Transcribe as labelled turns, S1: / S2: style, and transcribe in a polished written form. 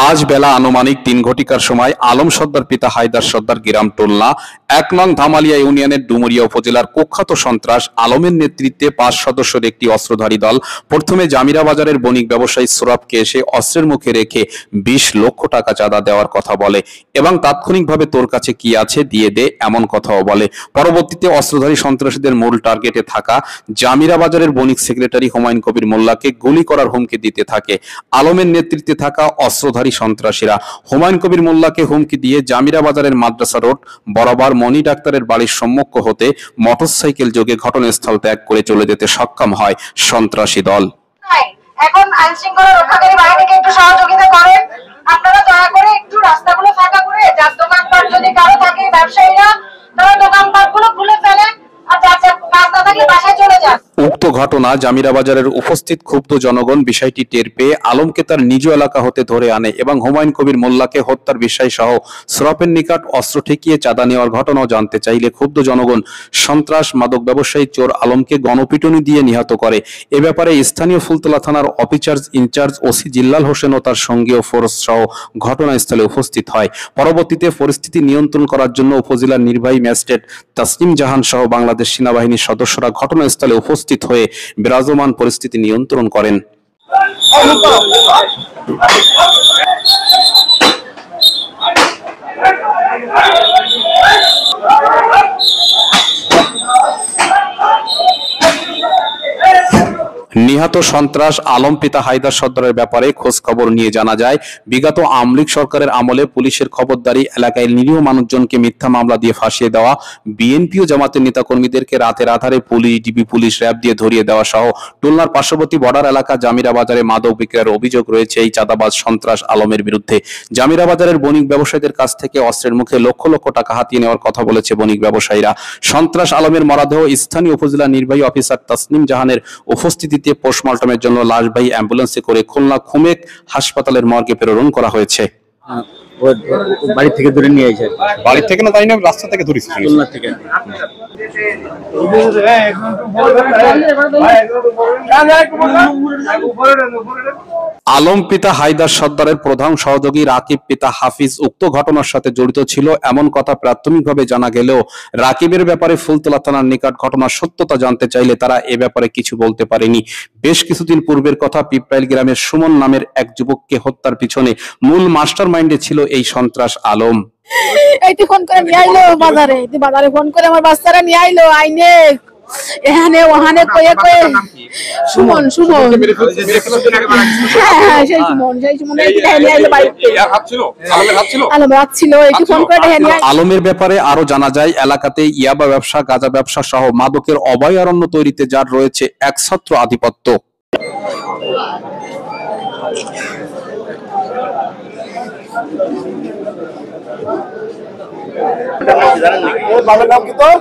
S1: আজ বেলা আনুমানিক ৩ ঘটিকার সময় আলম সর্দার পিতা হায়দার সর্দার গ্রাম টুলনা ১ নং ধামালিয়া ইউনিয়নের ডুমুরিয়া উপজেলার কুখ্যাত সন্ত্রাস আলমের নেতৃত্বে ৫ সদস্যের একটি অস্ত্রধারী দল প্রথমে জামিরা বাজারের বণিক ব্যবসায়ী সোরাবকে এসে অস্ত্রের মুখে রেখে ২০ লক্ষ টাকা চাঁদা দেওয়ার কথা বলে এবং তাৎক্ষণিকভাবে তোর কাছে কি আছে দিয়ে দে এমন কথাও বলে। পরবর্তীতে অস্ত্রধারী সন্ত্রাসীদের মূল টার্গেটে থাকা জামিরা বাজারের বণিক সেক্রেটারি হুমায়ুন কবির মোল্লাকে গুলি করার হুমকি দিতে থাকে। আলমের নেতৃত্বে থাকা অস্ত্রধারী সন্ত্রাসীরা হুমায়ুন কবির মোল্লাকে হুমকি দিয়ে জামিরা বাজারের মাদ্রাসা রোড বরাবর মনি ডাক্তারের বাড়ির সম্মুখ হতে মোটরসাইকেল যোগে ঘটনাস্থল ত্যাগ করে চলে যেতে সক্ষম হয় সন্ত্রাসী দল।
S2: এখন আইন শৃঙ্খলা রক্ষাকারী বাহিনীকে একটু সহযোগিতা করেন। আপনারা দয়া করে একটু রাস্তাগুলো ফাঁকা করে যার দোকানপাট যদি কারো থাকে ব্যবসায়ীরা তারা দোকানপাটগুলো খুলে ফেলেন আর যার রাস্তা থাকলে বাসায় চলে যান।
S1: উক্ত ঘটনা জামিরা বাজারের উপস্থিত ক্ষুব্ধ জনগণ বিষয়টি টের পেয়ে আলমকে তার নিজ এলাকা হতে ধরে আনে এবং হুমায়ুন কবির মোল্লাকে হত্যার বিষয় সহ সোরাবের নিকট অস্ত্র ঠেকিয়ে চাঁদা নেওয়ার ঘটনাও জানতে চাইলে ক্ষুব্ধ জনগণ সন্ত্রাস মাদক ব্যবসায়ী চোর আলমকে গণপিটুনি দিয়ে নিহত করে। এ ব্যাপারে স্থানীয় ফুলতলা থানার অফিসার ইনচার্জ ওসি জিল্লাল হোসেন ও তার সঙ্গীয় ফোর্স সহ ঘটনাস্থলে উপস্থিত হয়। পরবর্তীতে পরিস্থিতি নিয়ন্ত্রণ করার জন্য উপজেলার নির্বাহী ম্যাজিস্ট্রেট তাসনিম জাহান সহ বাংলাদেশ সেনাবাহিনীর সদস্যরা ঘটনাস্থলে উপস্থিত হয়ে বিরাজমান পরিস্থিতি নিয়ন্ত্রণ করেন। নিহত সন্ত্রাস আলম পিতা হায়দার সর্দারের ব্যাপারে খোঁজ খবর নিয়ে জানা যায়, বিগত আওয়ামী লীগ সরকারের আমলে পুলিশের খবরদারি এলাকায় নিরীহ মানুষজনকে মিথ্যা মামলা দিয়ে ফাঁসিয়ে দেওয়া, বিএনপি ও জামাতের নেতাকর্মীদেরকে রাতের আধারে পুলিশ, ডিবি পুলিশ, র্যাব দিয়ে ধরিয়ে দেওয়া সহ খুলনার পার্শ্ববর্তী বর্ডার এলাকা জামিরা বাজারে মাদক বিক্রয়ের অভিযোগ রয়েছে এই চাঁদাবাজ সন্ত্রাস আলমের বিরুদ্ধে। জামিরা বাজারের বণিক ব্যবসায়ীদের কাছ থেকে অস্ত্রের মুখে লক্ষ লক্ষ টাকা হাতিয়ে নেওয়ার কথা বলেছে বণিক ব্যবসায়ীরা। সন্ত্রাস আলমের মরদেহ স্থানীয় উপজেলা নির্বাহী অফিসার তাসনিম জাহানের উপস্থিতিতে পোস্টমর্টমের জন্য লাশবাহী অ্যাম্বুলেন্সে করে খুলনা খুমেক হাসপাতালের মর্গে প্রেরণ করা হয়েছে।
S3: বাড়ি থেকে ধরে নিয়ে এসে
S1: বাড়ি থেকে না, তাই না, রাস্তা থেকে ধরেছি
S3: খুলনা থেকে।
S1: আলম পিতা হায়দার সর্দারের প্রধান সহযোগী রাকিব পিতা হাফিজ উক্ত ঘটনার সাথে জড়িত ছিল এমন কথা প্রাথমিকভাবে জানা গেলেও রাকিবের ব্যাপারে ফুলতলা থানার নিকট ঘটনার সত্যতা জানতে চাইলে তারা এ ব্যাপারে কিছু বলতে পারেনি। বেশ কিছুদিন পূর্বের কথা, পিপরাইল গ্রামের সুমন নামের এক যুবককে হত্যার পিছনে মূল মাস্টার মাইন্ডে ছিল এই সন্ত্রাস আলম।
S4: এইটি ফোন করে নিয়ে আইলো বাজারে, বাজারে ফোন করে আমার বাচ্চারা নিয়ে আইলো আইনে এখানে ওখানে কয়ে কয়ে সুমন সুমন হ্যাঁ সেই সুমন নিয়ে আইলো বাড়িতে। আলম রাত ছিল, এইটি ফোন করে নিয়ে
S1: আলমের ব্যাপারে আরো জানা যায়, এলাকাতে ইয়াবা ব্যবসা, গাঁজা ব্যবসা সহ মাদকের অভয়ারণ্য তৈরিতে যার রয়েছে একছত্র আধিপত্য।
S5: নাম কি তোর?